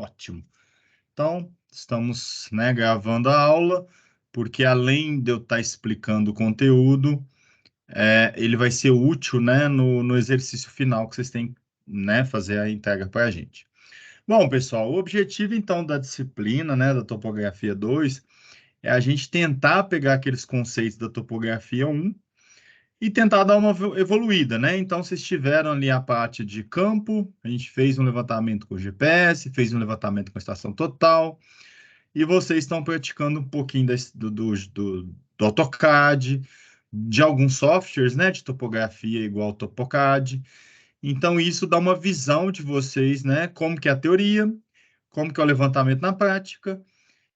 Ótimo. Então, estamos, né, gravando a aula, porque além de eu estar explicando o conteúdo, ele vai ser útil, né, no exercício final que vocês têm, né, fazer a entrega para a gente. Bom, pessoal, o objetivo, então, da disciplina, né, da Topografia 2, é a gente tentar pegar aqueles conceitos da Topografia 1 e tentar dar uma evoluída, né? Então, vocês tiveram ali a parte de campo, a gente fez um levantamento com o GPS, fez um levantamento com a estação total, e vocês estão praticando um pouquinho do AutoCAD, de alguns softwares, né, de topografia igual ao TopoCAD. Então, isso dá uma visão de vocês, né, como que é a teoria, como que é o levantamento na prática,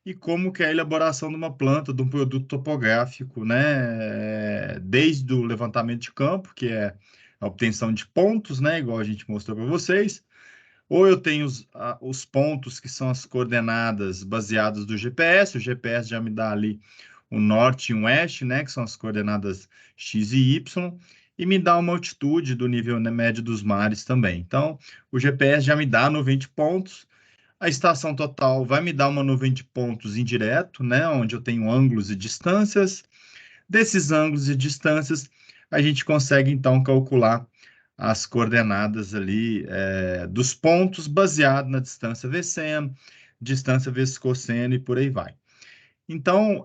e como que é a elaboração de uma planta, de um produto topográfico, né? Desde o levantamento de campo, que é a obtenção de pontos, né? Igual a gente mostrou para vocês. Ou eu tenho os pontos, que são as coordenadas baseadas do GPS. O GPS já me dá ali o norte e o oeste, né? Que são as coordenadas X e Y. E me dá uma altitude do nível, né, médio dos mares também. Então, o GPS já me dá 90 pontos. A estação total vai me dar uma nuvem de pontos indireto, né, onde eu tenho ângulos e distâncias. Desses ângulos e distâncias, a gente consegue, então, calcular as coordenadas ali dos pontos baseado na distância VSEM, distância vezes cosseno e por aí vai. Então,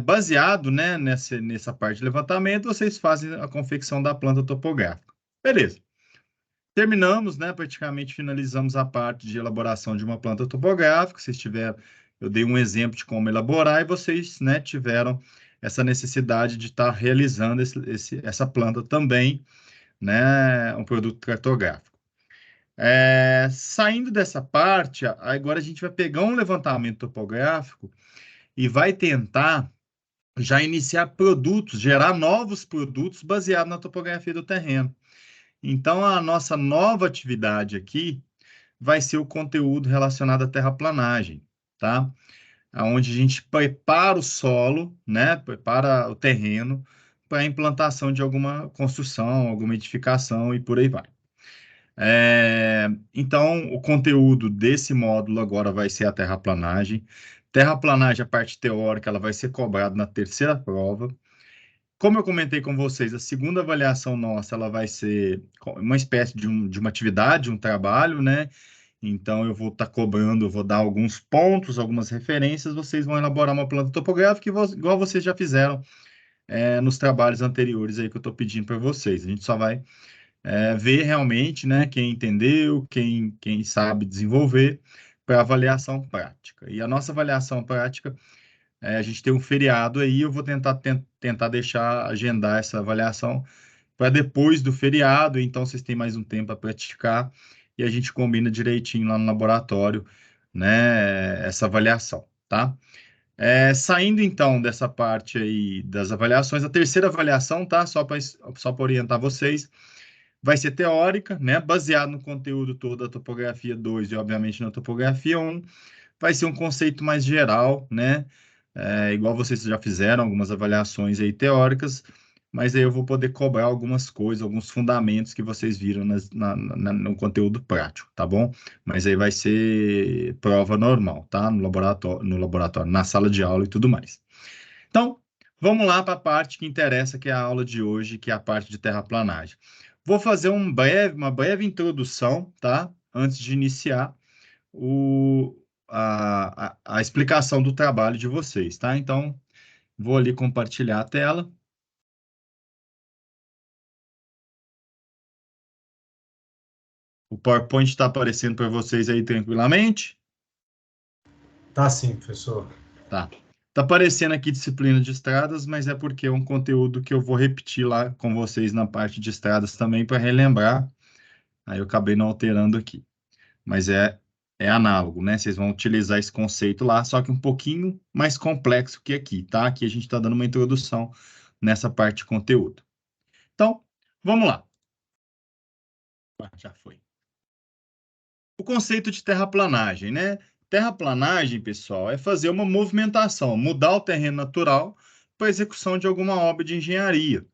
baseado, né, nessa parte de levantamento, vocês fazem a confecção da planta topográfica. Beleza. Terminamos, né? Praticamente finalizamos a parte de elaboração de uma planta topográfica. Vocês tiveram, eu dei um exemplo de como elaborar e vocês, né, tiveram essa necessidade de estar realizando essa planta também, né, um produto cartográfico. Saindo dessa parte, agora a gente vai pegar um levantamento topográfico e vai tentar já iniciar produtos, gerar novos produtos baseados na topografia do terreno. Então, a nossa nova atividade aqui vai ser o conteúdo relacionado à terraplanagem, tá? Onde a gente prepara o solo, né? Prepara o terreno para a implantação de alguma construção, alguma edificação e por aí vai. Então, o conteúdo desse módulo agora vai ser a terraplanagem. Terraplanagem, a parte teórica, ela vai ser cobrada na terceira prova. Como eu comentei com vocês, a segunda avaliação nossa, ela vai ser uma espécie de uma atividade, um trabalho, né? Então, eu vou estar cobrando, eu vou dar alguns pontos, algumas referências, vocês vão elaborar uma planta topográfica, igual vocês já fizeram nos trabalhos anteriores aí que eu estou pedindo para vocês. A gente só vai ver realmente, né, quem entendeu, quem sabe desenvolver para avaliação prática. E a nossa avaliação prática a gente tem um feriado aí, eu vou tentar deixar, agendar essa avaliação para depois do feriado, então vocês têm mais um tempo para praticar e a gente combina direitinho lá no laboratório, né, essa avaliação, tá? Saindo então dessa parte aí das avaliações, a terceira avaliação, tá? Só para orientar vocês, vai ser teórica, né, baseado no conteúdo todo da topografia 2 e obviamente na topografia 1. Vai ser um conceito mais geral, né? Igual vocês já fizeram algumas avaliações aí teóricas, mas aí eu vou poder cobrar algumas coisas, alguns fundamentos que vocês viram no conteúdo prático, tá bom? Mas aí vai ser prova normal, tá? No laboratório, na sala de aula e tudo mais. Então, vamos lá para a parte que interessa, que é a aula de hoje, que é a parte de terraplanagem. Vou fazer uma breve introdução, tá? Antes de iniciar a explicação do trabalho de vocês, tá? Então, vou ali compartilhar a tela. O PowerPoint está aparecendo para vocês aí tranquilamente? Tá sim, professor. Tá. Tá aparecendo aqui disciplina de estradas, mas é porque é um conteúdo que eu vou repetir lá com vocês na parte de estradas também para relembrar. Aí eu acabei não alterando aqui. Mas é análogo, né? Vocês vão utilizar esse conceito lá, só que um pouquinho mais complexo que aqui, tá? Aqui a gente está dando uma introdução nessa parte de conteúdo. Então, vamos lá. Já foi. O conceito de terraplanagem, né? Terraplanagem, pessoal, é fazer uma movimentação, mudar o terreno natural para a execução de alguma obra de engenharia.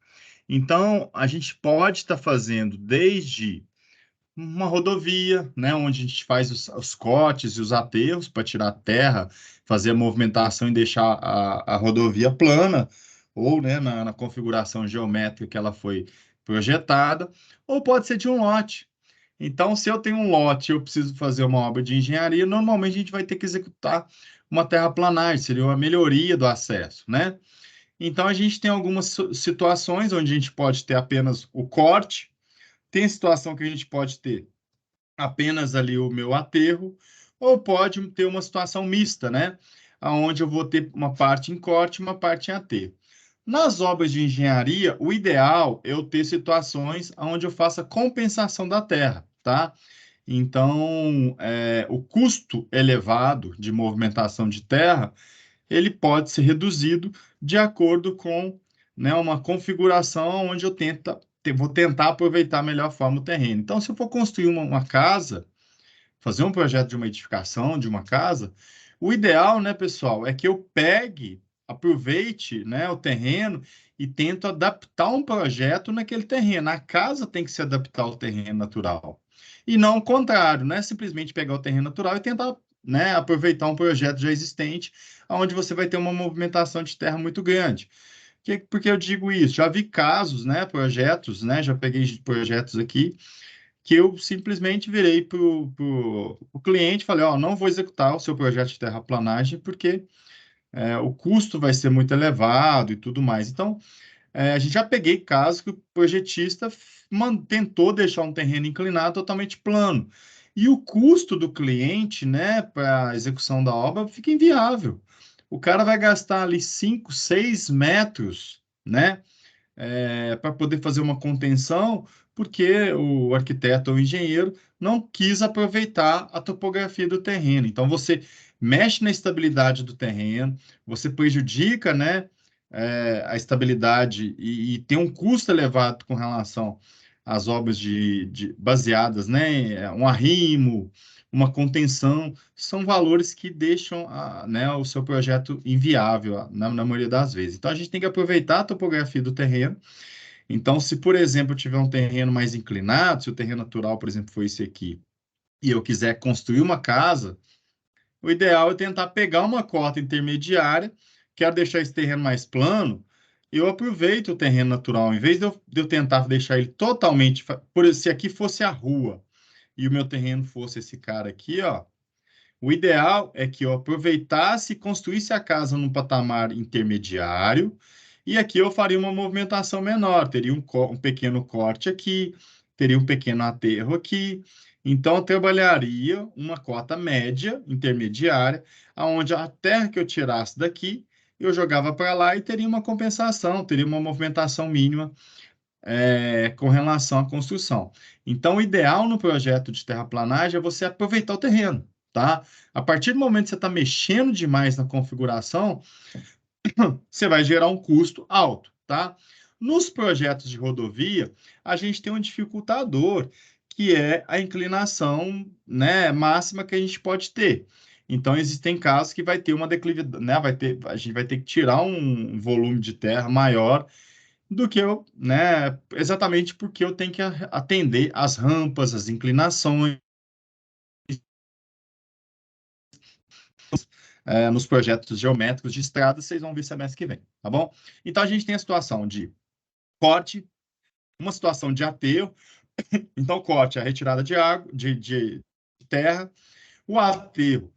Então, a gente pode estar fazendo desde uma rodovia, né, onde a gente faz os cortes e os aterros para tirar a terra, fazer a movimentação e deixar a rodovia plana, ou, né, na configuração geométrica que ela foi projetada, ou pode ser de um lote. Então, se eu tenho um lote e eu preciso fazer uma obra de engenharia, normalmente a gente vai ter que executar uma terraplanagem, seria uma melhoria do acesso, né? Então, a gente tem algumas situações onde a gente pode ter apenas o corte, tem situação que a gente pode ter apenas ali o meu aterro, ou pode ter uma situação mista, né? Onde eu vou ter uma parte em corte e uma parte em aterro. Nas obras de engenharia, o ideal é eu ter situações onde eu faça compensação da terra, tá? Então, o custo elevado de movimentação de terra, ele pode ser reduzido de acordo com, né, uma configuração onde vou tentar aproveitar a melhor forma o terreno. Então, se eu for construir uma casa, fazer um projeto de uma edificação, de uma casa, o ideal, né, pessoal, é que eu pegue, aproveite, né, o terreno e tento adaptar um projeto naquele terreno. A casa tem que se adaptar ao terreno natural. E não o contrário, não é simplesmente pegar o terreno natural e tentar, né, aproveitar um projeto já existente, onde você vai ter uma movimentação de terra muito grande. Porque eu digo isso? Já vi casos, né, projetos, né, já peguei projetos aqui que eu simplesmente virei para o cliente e falei, ó, não vou executar o seu projeto de terraplanagem porque o custo vai ser muito elevado e tudo mais. Então, a gente já peguei casos que o projetista tentou deixar um terreno inclinado totalmente plano. E o custo do cliente, né, para a execução da obra fica inviável. O cara vai gastar ali 5, 6 metros, né, para poder fazer uma contenção, porque o arquiteto ou o engenheiro não quis aproveitar a topografia do terreno. Então, você mexe na estabilidade do terreno, você prejudica, né, a estabilidade e tem um custo elevado com relação às obras baseadas, né, um arrimo, uma contenção, são valores que deixam né, o seu projeto inviável na maioria das vezes. Então, a gente tem que aproveitar a topografia do terreno. Então, se, por exemplo, eu tiver um terreno mais inclinado, se o terreno natural, por exemplo, for esse aqui, e eu quiser construir uma casa, o ideal é tentar pegar uma cota intermediária, quero deixar esse terreno mais plano, eu aproveito o terreno natural, em vez de eu tentar deixar ele totalmente, se aqui fosse a rua e o meu terreno fosse esse cara aqui, ó, o ideal é que eu aproveitasse e construísse a casa num patamar intermediário, e aqui eu faria uma movimentação menor, teria um pequeno corte aqui, teria um pequeno aterro aqui. Então, eu trabalharia uma cota média, intermediária, aonde a terra que eu tirasse daqui, eu jogava para lá e teria uma compensação, teria uma movimentação mínima com relação à construção. Então, o ideal no projeto de terraplanagem é você aproveitar o terreno, tá? A partir do momento que você está mexendo demais na configuração, você vai gerar um custo alto, tá? Nos projetos de rodovia, a gente tem um dificultador, que é a inclinação, né, máxima que a gente pode ter. Então, existem casos que vai ter uma declividade, né, a gente vai ter que tirar um volume de terra maior do que eu, né, exatamente porque eu tenho que atender as rampas, as inclinações, nos projetos geométricos de estrada, vocês vão ver semestre que vem, tá bom? Então, a gente tem a situação de corte, uma situação de aterro, então, corte é a retirada de água, de terra, o aterro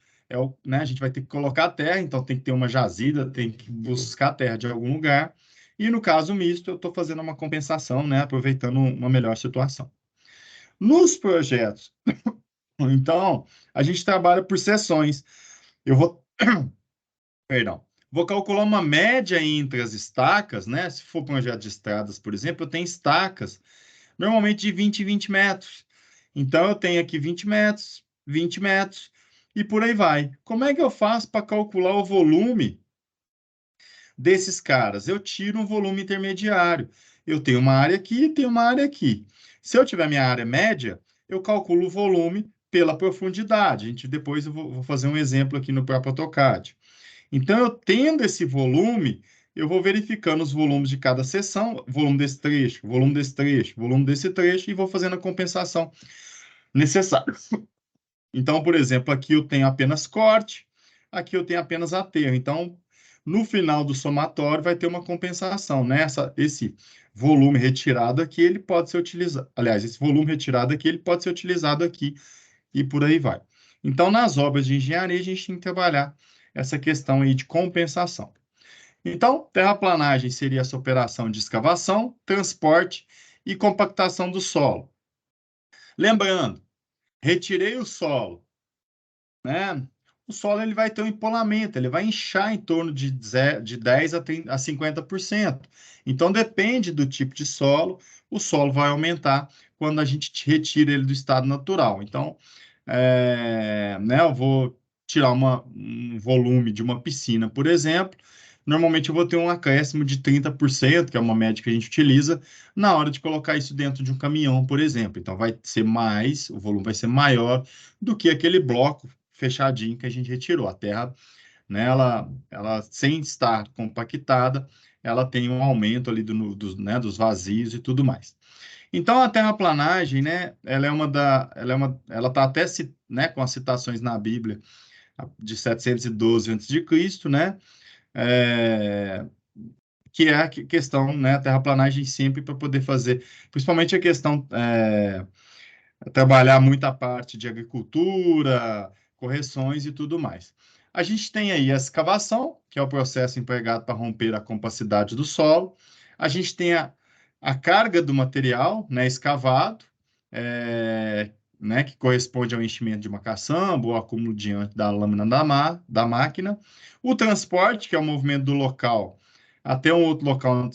né, a gente vai ter que colocar a terra, então tem que ter uma jazida, tem que buscar a terra de algum lugar, e no caso misto, eu estou fazendo uma compensação, né, aproveitando uma melhor situação. Nos projetos, então, a gente trabalha por seções. Eu vou, perdão, vou calcular uma média entre as estacas, né? Se for projeto de estradas, por exemplo, eu tenho estacas, normalmente de 20 em 20 metros. Então, eu tenho aqui 20 metros, 20 metros, e por aí vai. Como é que eu faço para calcular o volume desses caras? Eu tiro um volume intermediário. Eu tenho uma área aqui e tenho uma área aqui. Se eu tiver minha área média, eu calculo o volume pela profundidade. Depois eu vou fazer um exemplo aqui no próprio AutoCAD. Então, eu tendo esse volume, eu vou verificando os volumes de cada seção, volume desse trecho, volume desse trecho, volume desse trecho, e vou fazendo a compensação necessários. Então, por exemplo, aqui eu tenho apenas corte, aqui eu tenho apenas aterro. Então, no final do somatório vai ter uma compensação, né? Esse volume retirado aqui, ele pode ser utilizado. Aliás, esse volume retirado aqui, ele pode ser utilizado aqui e por aí vai. Então, nas obras de engenharia, a gente tem que trabalhar essa questão aí de compensação. Então, terraplanagem seria essa operação de escavação, transporte e compactação do solo. Lembrando, retirei o solo, né? O solo ele vai ter um empolamento, ele vai inchar em torno de 10 a 50%. Então, depende do tipo de solo, o solo vai aumentar quando a gente retira ele do estado natural. Então, né, eu vou tirar um volume de uma piscina, por exemplo, normalmente eu vou ter um acréscimo de 30%, que é uma média que a gente utiliza, na hora de colocar isso dentro de um caminhão, por exemplo. Então, vai ser mais, o volume vai ser maior do que aquele bloco fechadinho que a gente retirou. A terra, né, ela sem estar compactada, ela tem um aumento ali né, dos vazios e tudo mais. Então, a terraplanagem, né, ela está até, né, com as citações na Bíblia de 712 a.C., né, é, que é a questão, né, a terraplanagem sempre para poder fazer, principalmente a questão, trabalhar muita parte de agricultura, correções e tudo mais. A gente tem aí a escavação, que é o processo empregado para romper a compacidade do solo. A gente tem a carga do material, né, escavado, né, que corresponde ao enchimento de uma caçamba ou acúmulo diante da lâmina da máquina. O transporte, que é o movimento do local até um outro local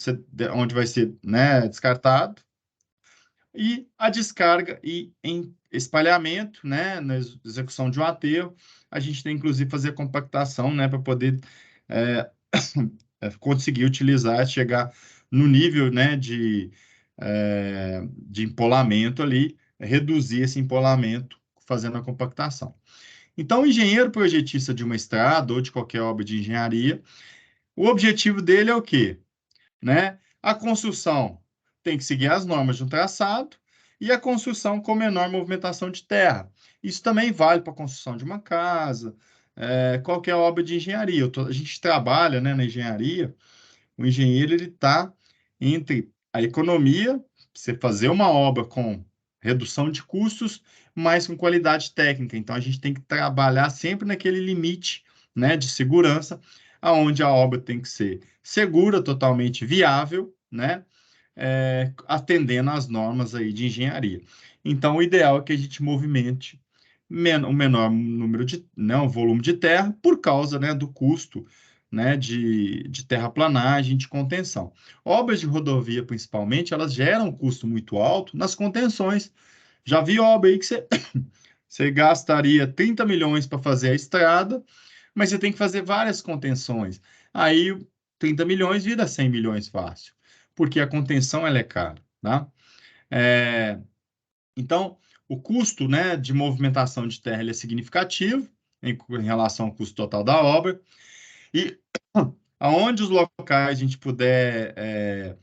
onde vai ser, né, descartado. E a descarga e em espalhamento, né, na execução de um aterro, a gente tem inclusive fazer a compactação, né, para poder é, conseguir utilizar, chegar no nível, né, de empolamento ali, reduzir esse empolamento fazendo a compactação. Então, o engenheiro projetista de uma estrada ou de qualquer obra de engenharia, o objetivo dele é o quê? Né? A construção tem que seguir as normas de um traçado e a construção com menor movimentação de terra. Isso também vale para a construção de uma casa, qualquer obra de engenharia. A gente trabalha, né, na engenharia, o engenheiro ele está entre a economia, você fazer uma obra com redução de custos, mas com qualidade técnica. Então, a gente tem que trabalhar sempre naquele limite, né, de segurança, aonde a obra tem que ser segura, totalmente viável, né, atendendo às normas aí de engenharia. Então, o ideal é que a gente movimente o menor número de, né, o volume de terra por causa, né, do custo, né, de terraplanagem, de contenção. Obras de rodovia, principalmente, elas geram um custo muito alto nas contenções. Já vi obra aí que você gastaria 30 milhões para fazer a estrada, mas você tem que fazer várias contenções. Aí 30 milhões vira 100 milhões fácil, porque a contenção ela é cara, tá? É, então, o custo, né, de movimentação de terra ele é significativo em relação ao custo total da obra. E aonde os locais a gente puder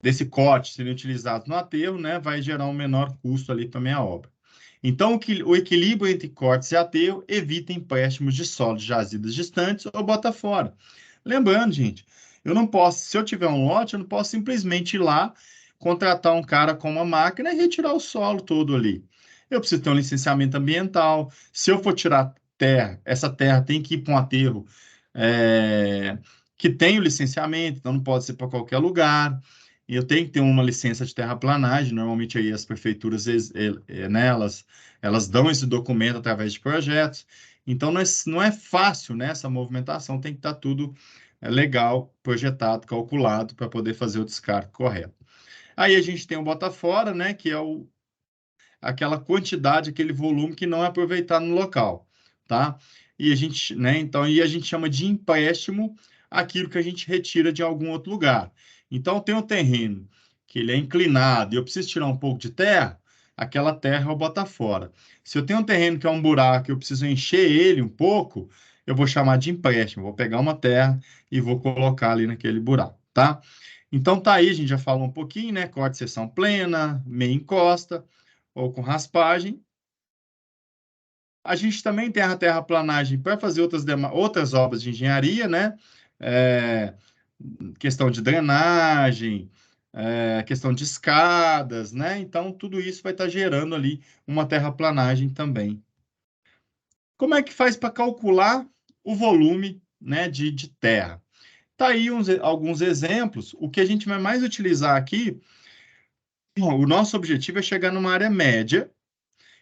desse corte serem utilizados no aterro, né, vai gerar um menor custo ali também a obra. Então, o equilíbrio entre cortes e aterro evita empréstimos de solos jazidas distantes ou bota fora. Lembrando, gente, eu não posso, se eu tiver um lote, eu não posso simplesmente ir lá, contratar um cara com uma máquina e retirar o solo todo ali. Eu preciso ter um licenciamento ambiental. Se eu for tirar terra, essa terra tem que ir para um aterro é, que tem o licenciamento, então não pode ser para qualquer lugar. E eu tenho que ter uma licença de terraplanagem. Normalmente aí as prefeituras, né, elas dão esse documento através de projetos. Então não é fácil, né, essa movimentação, tem que estar tudo legal, projetado, calculado para poder fazer o descarte correto. Aí a gente tem o bota fora, né, que é aquela quantidade, aquele volume que não é aproveitado no local, tá? E a gente, né, então, e a gente chama de empréstimo aquilo que a gente retira de algum outro lugar. Então, tem um terreno que ele é inclinado e eu preciso tirar um pouco de terra, aquela terra eu boto fora. Se eu tenho um terreno que é um buraco e eu preciso encher ele um pouco, eu vou chamar de empréstimo. Vou pegar uma terra e vou colocar ali naquele buraco, tá? Então, tá aí, a gente já falou um pouquinho, né? Corte seção plena, meia encosta ou com raspagem, A gente também tem a terraplanagem para fazer outras obras de engenharia, né? É, questão de drenagem, questão de escadas, né? Então, tudo isso vai estar gerando ali uma terraplanagem também. Como é que faz para calcular o volume, né, de terra? Tá aí alguns exemplos. O que a gente vai mais utilizar aqui, o nosso objetivo é chegar numa área média,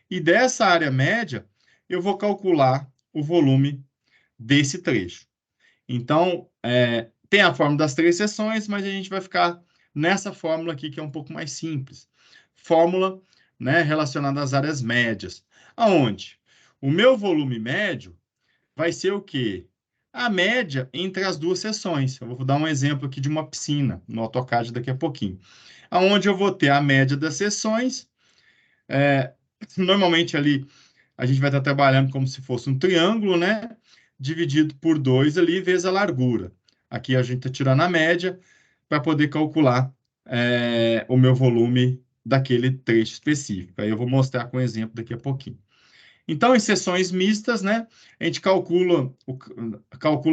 e dessa área média, eu vou calcular o volume desse trecho. Então, tem a fórmula das três seções, mas a gente vai ficar nessa fórmula aqui, que é um pouco mais simples. Fórmula, né, relacionada às áreas médias. Aonde? O meu volume médio vai ser o quê? A média entre as duas seções. Eu vou dar um exemplo aqui de uma piscina, no AutoCAD daqui a pouquinho. Aonde eu vou ter a média das seções. Normalmente ali a gente vai estar trabalhando como se fosse um triângulo, né? Dividido por 2 ali, vezes a largura. Aqui a gente está tirando a média para poder calcular o meu volume daquele trecho específico. Aí eu vou mostrar com exemplo daqui a pouquinho. Então, em seções mistas, né, a gente calcula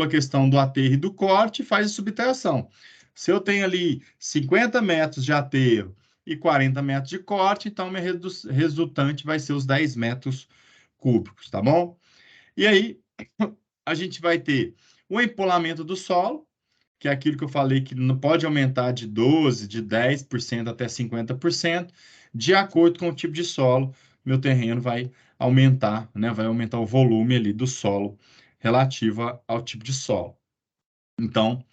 a questão do aterro e do corte e faz a subtração. Se eu tenho ali 50 metros de aterro e 40 metros de corte, então minha resultante vai ser os 10 metros cúbicos, tá bom? E aí, a gente vai ter o empolamento do solo, que é aquilo que eu falei que não pode aumentar de 12%, de 10% até 50%, de acordo com o tipo de solo, meu terreno vai aumentar, né? Vai aumentar o volume ali do solo relativo ao tipo de solo. Então,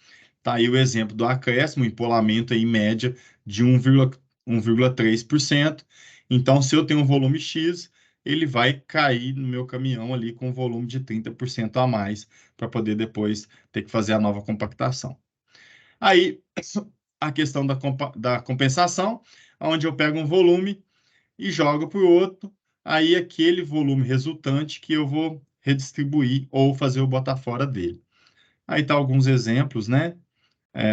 tá aí o exemplo do acréscimo, empolamento aí, em média de 1,3%. Então, se eu tenho um volume X, ele vai cair no meu caminhão ali com um volume de 30% a mais, para poder depois ter que fazer a nova compactação. Aí, a questão da compensação, onde eu pego um volume e jogo para o outro, aí aquele volume resultante que eu vou redistribuir ou fazer o botar fora dele. Aí tá alguns exemplos, né,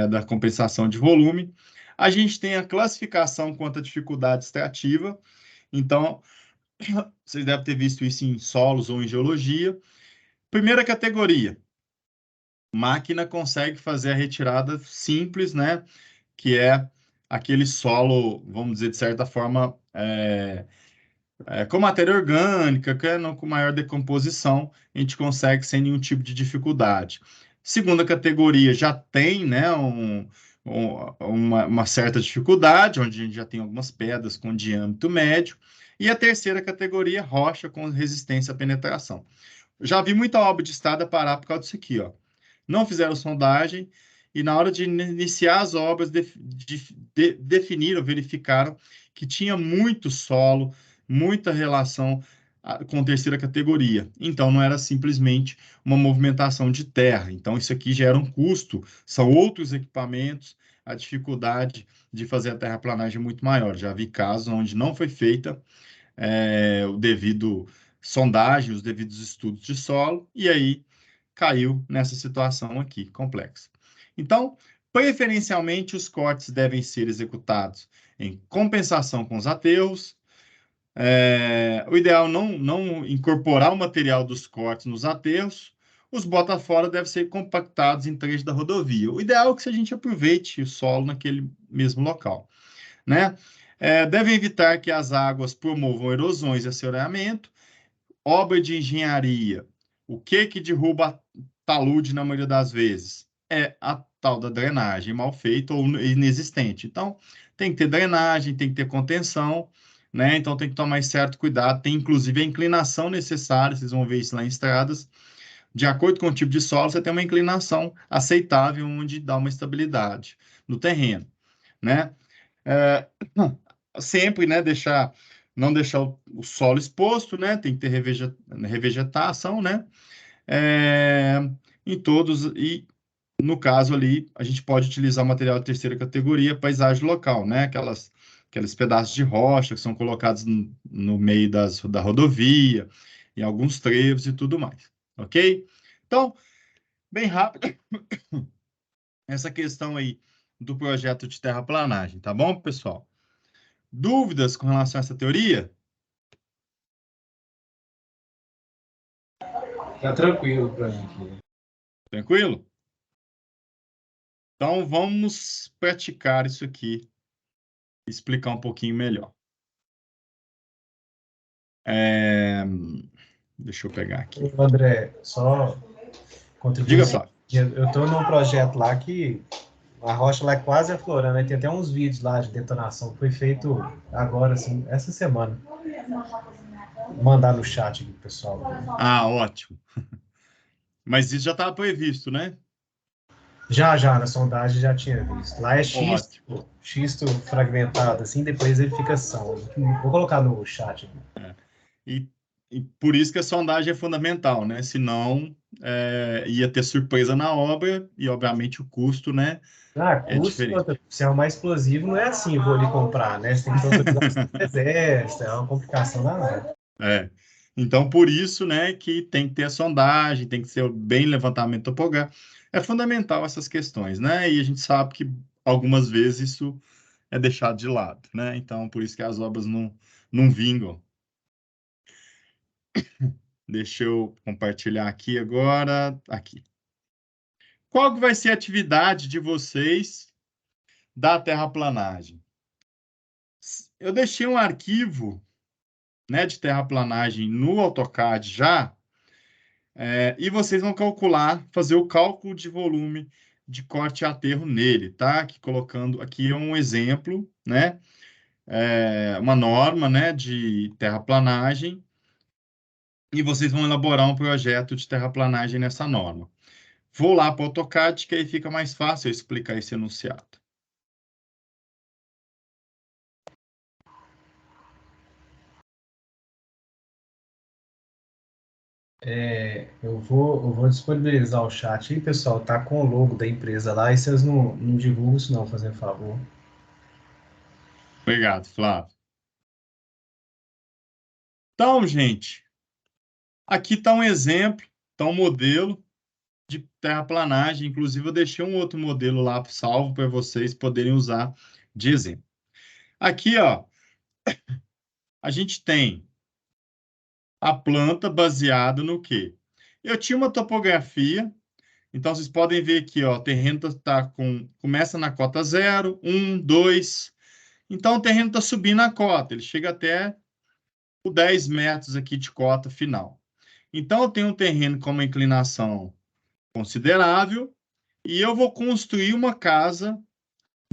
da compensação de volume. A gente tem a classificação quanto à dificuldade extrativa. Então, vocês devem ter visto isso em solos ou em geologia. Primeira categoria, máquina consegue fazer a retirada simples, né, que é aquele solo, vamos dizer, de certa forma, com matéria orgânica, que é com maior decomposição, a gente consegue sem nenhum tipo de dificuldade. Segunda categoria já tem, né, uma certa dificuldade, onde a gente já tem algumas pedras com diâmetro médio. E a terceira categoria, rocha com resistência à penetração. Já vi muita obra de estrada parar por causa disso aqui, ó. Não fizeram sondagem e na hora de iniciar as obras definiram, verificaram que tinha muito solo, muita relação com terceira categoria. Então não era simplesmente uma movimentação de terra. Então isso aqui gera um custo, são outros equipamentos, a dificuldade de fazer a terraplanagem é muito maior. Já vi casos onde não foi feita o devido sondagem, os devidos estudos de solo, e aí caiu nessa situação aqui complexa. Então, preferencialmente, os cortes devem ser executados em compensação com os aterros. O ideal não incorporar o material dos cortes nos aterros. Os bota-fora devem ser compactados em trecho da rodovia. O ideal é que a gente aproveite o solo naquele mesmo local, né? Devem evitar que as águas promovam erosões e assoreamento. Obra de engenharia. O que derruba talude na maioria das vezes? É a tal da drenagem mal feita ou inexistente. Então, tem que ter drenagem, tem que ter contenção, né? Então, tem que tomar certo cuidado. Tem, inclusive, a inclinação necessária, vocês vão ver isso lá em estradas. De acordo com o tipo de solo, você tem uma inclinação aceitável, onde dá uma estabilidade no terreno, né? É, sempre, né, não deixar o solo exposto, né, tem que ter revegetação, né, é, em todos, e no caso ali, a gente pode utilizar material de terceira categoria, paisagem local, né, aqueles pedaços de rocha que são colocados no meio da rodovia, em alguns trevos e tudo mais, ok? Então, bem rápido, essa questão aí do projeto de terraplanagem, tá bom, pessoal? Dúvidas com relação a essa teoria? Tá tranquilo para mim aqui. Tranquilo? Então, vamos praticar isso aqui, explicar um pouquinho melhor. Deixa eu pegar aqui. André, só Diga, contribuição. Flávio. Eu estou num projeto lá que a rocha lá é quase aflorando, né? Tem até uns vídeos lá de detonação que foi feito agora, assim, essa semana. Vou mandar no chat aqui, pessoal. Ah, ótimo. Mas isso já estava previsto, né? Já, na sondagem já tinha visto. Lá é Ótimo. xisto fragmentado, assim, depois ele fica são. Vou colocar no chat aqui. E, e por isso que a sondagem é fundamental, né? Senão ia ter surpresa na obra e, obviamente, o custo, né, é Custo, diferente. se é o mais explosivo, não é assim, vou ali comprar, né? Você tem que ter autorização do exército, é uma complicação danada. Então, por isso, né, que tem que ter a sondagem, tem que ser bem levantamento topográfico. É fundamental essas questões, né? E a gente sabe que algumas vezes isso é deixado de lado, né? Então, por isso que as obras não vingam. Deixa eu compartilhar aqui agora. Aqui. Qual que vai ser a atividade de vocês da terraplanagem? Eu deixei um arquivo, né, de terraplanagem no AutoCAD já, e vocês vão fazer o cálculo de volume de corte e aterro nele, tá? Aqui colocando, aqui é um exemplo, né? Uma norma, né, de terraplanagem, e vocês vão elaborar um projeto de terraplanagem nessa norma. Vou lá para o AutoCAD, que aí fica mais fácil eu explicar esse enunciado. Eu vou disponibilizar o chat aí, pessoal. Tá com o logo da empresa lá e vocês não divulgam isso não, fazendo favor. Obrigado, Flávio. Então, gente, aqui está um exemplo, está um modelo de terraplanagem. Inclusive, eu deixei um outro modelo lá salvo para vocês poderem usar de exemplo. Aqui, ó, a gente tem a planta baseada no quê? Eu tinha uma topografia, então vocês podem ver aqui, ó, o terreno começa na cota 0, 1, 2. Então, o terreno está subindo a cota, ele chega até o 10 metros aqui de cota final. Então, eu tenho um terreno com uma inclinação considerável e eu vou construir uma casa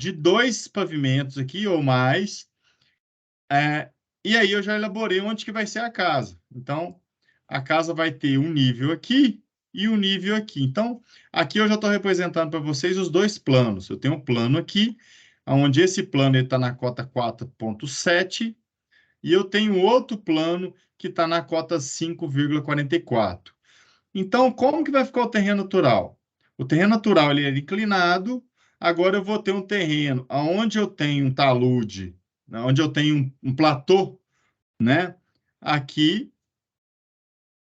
de 2 pavimentos aqui ou mais. E aí eu já elaborei onde que vai ser a casa. Então, a casa vai ter um nível aqui e um nível aqui. Então, aqui eu já estou representando para vocês os dois planos. Eu tenho um plano aqui, onde esse plano está na cota 4,7 e eu tenho outro plano que está na cota 5,44. Então, como que vai ficar o terreno natural? O terreno natural ele é inclinado. Agora eu vou ter um terreno onde eu tenho um talude, onde eu tenho um platô, né? Aqui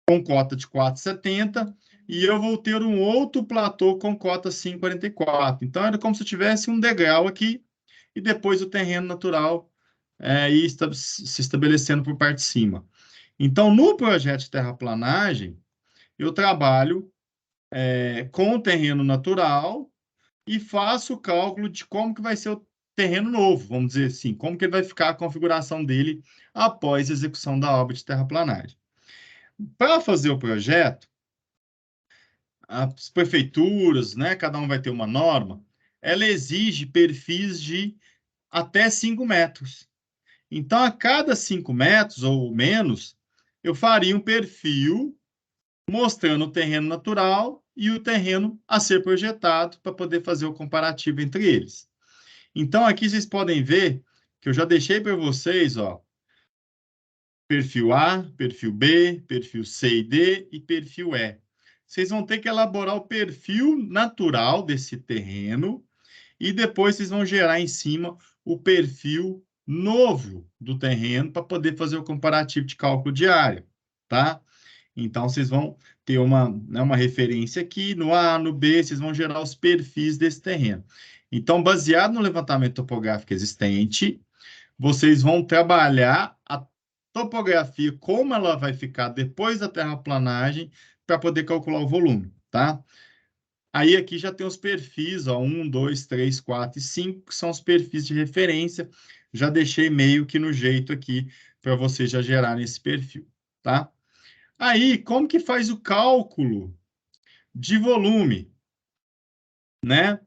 com cota de 4,70 e eu vou ter um outro platô com cota 5,44. Então, era como se eu tivesse um degrau aqui e depois o terreno natural se estabelecendo por parte de cima. Então, no projeto de terraplanagem, eu trabalho com o terreno natural e faço o cálculo de como que vai ser o terreno novo, vamos dizer assim, como que ele vai ficar a configuração dele após a execução da obra de terraplanagem. Para fazer o projeto, as prefeituras, né, cada um vai ter uma norma, ela exige perfis de até 5 metros. Então, a cada 5 metros ou menos, eu faria um perfil mostrando o terreno natural e o terreno a ser projetado para poder fazer o comparativo entre eles. Então, aqui vocês podem ver que eu já deixei para vocês, ó, perfil A, perfil B, perfil C e D e perfil E. Vocês vão ter que elaborar o perfil natural desse terreno e depois vocês vão gerar em cima o perfil novo do terreno para poder fazer o comparativo de cálculo de área, tá? Então, vocês vão ter uma referência aqui, no A, no B, vocês vão gerar os perfis desse terreno. Então, baseado no levantamento topográfico existente, vocês vão trabalhar a topografia, como ela vai ficar depois da terraplanagem, para poder calcular o volume, tá? Aí aqui já tem os perfis, ó, 1, 2, 3, 4 e 5, que são os perfis de referência. Já deixei meio que no jeito aqui, para você já gerar nesse perfil, tá? Aí, como que faz o cálculo de volume, né?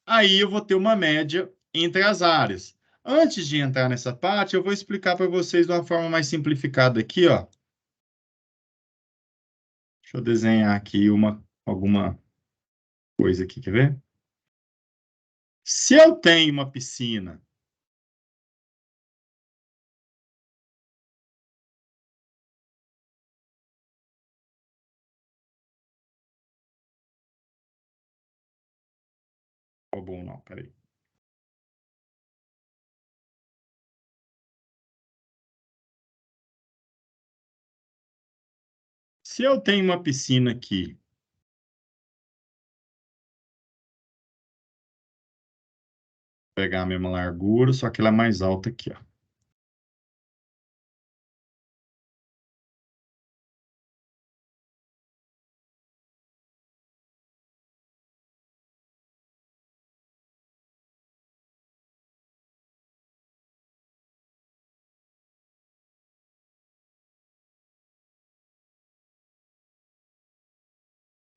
Aí eu vou ter uma média entre as áreas. Antes de entrar nessa parte, eu vou explicar para vocês de uma forma mais simplificada aqui, ó. Deixa eu desenhar aqui alguma coisa aqui, quer ver? Se eu tenho uma piscina, oh, bom, não, peraí. Se eu tenho uma piscina aqui, vou pegar a mesma largura, só que ela é mais alta aqui, ó.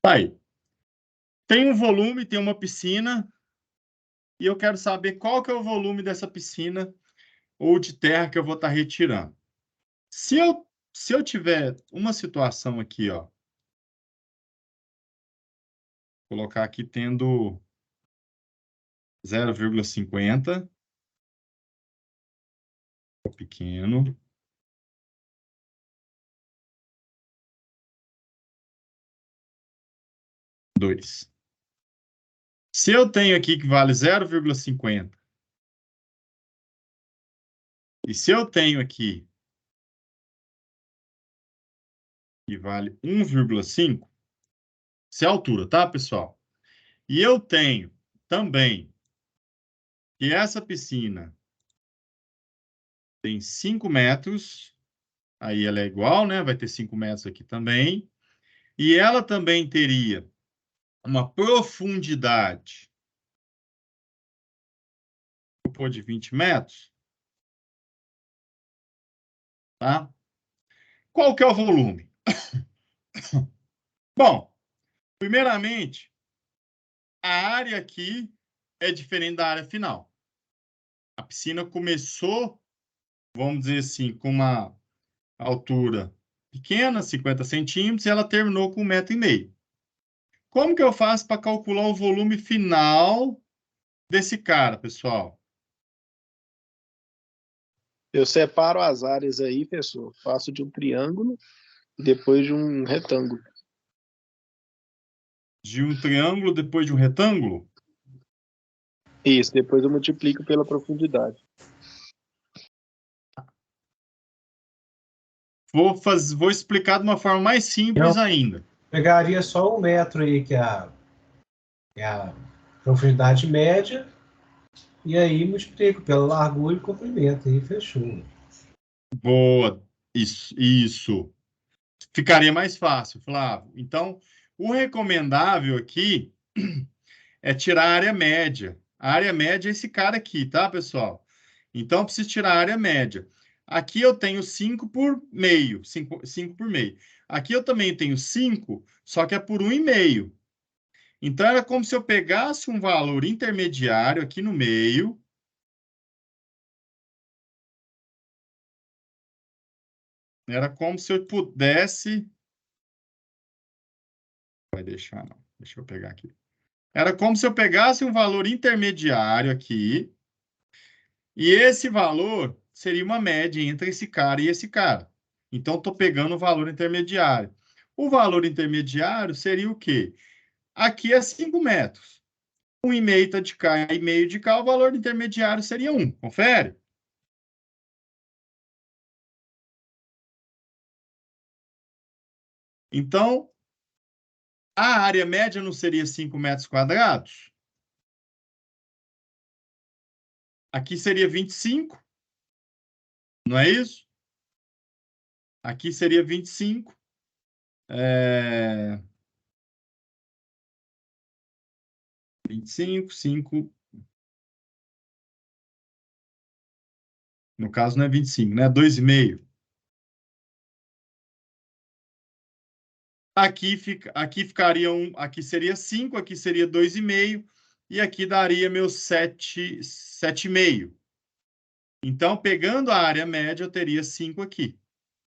Tá aí. Tem um volume, tem uma piscina, e eu quero saber qual que é o volume dessa piscina ou de terra que eu vou estar retirando. Se eu tiver uma situação aqui, ó, colocar aqui tendo 0,50, pequeno, 2. Se eu tenho aqui que vale 0,50, e se eu tenho aqui que vale 1,5, isso é a altura, tá, pessoal? E eu tenho também que essa piscina tem 5 metros, aí ela é igual, né? Vai ter 5 metros aqui também. E ela também teria uma profundidade, vou pôr de 20 metros, tá? Qual que é o volume? Bom, primeiramente, a área aqui é diferente da área final. A piscina começou, vamos dizer assim, com uma altura pequena, 50 centímetros, e ela terminou com 1,5 m. Como que eu faço para calcular o volume final desse cara, pessoal? Eu separo as áreas aí, pessoal. Faço de um triângulo e depois de um retângulo. De um triângulo depois de um retângulo? Isso, depois eu multiplico pela profundidade. Vou explicar de uma forma mais simples ainda. Pegaria só 1 metro aí, que é a profundidade média, e aí multiplico pela largura e comprimento, aí fechou. Boa, isso. Ficaria mais fácil, Flávio. Então, o recomendável aqui é tirar a área média. A área média é esse cara aqui, tá, pessoal? Então, eu preciso tirar a área média. Aqui eu tenho 5 por meio, 5 por meio. Aqui eu também tenho 5, só que é por 1,5. Então, era como se eu pegasse um valor intermediário aqui no meio. Era como se eu pudesse... Vai deixar, não. Deixa eu pegar aqui. Era como se eu pegasse um valor intermediário aqui, e esse valor seria uma média entre esse cara e esse cara. Então, estou pegando o valor intermediário. O valor intermediário seria o quê? Aqui é 5 metros. 1,5 está de cá e meio de cá, o valor intermediário seria 1. Confere? Então, a área média não seria 5 metros quadrados? Aqui seria 25, não é isso? Aqui seria 25. 25, 5. No caso, não é 25, né? 2,5. Aqui ficaria aqui seria 5, aqui seria 2,5, e aqui daria meus 7,5. Então, pegando a área média, eu teria 5 aqui,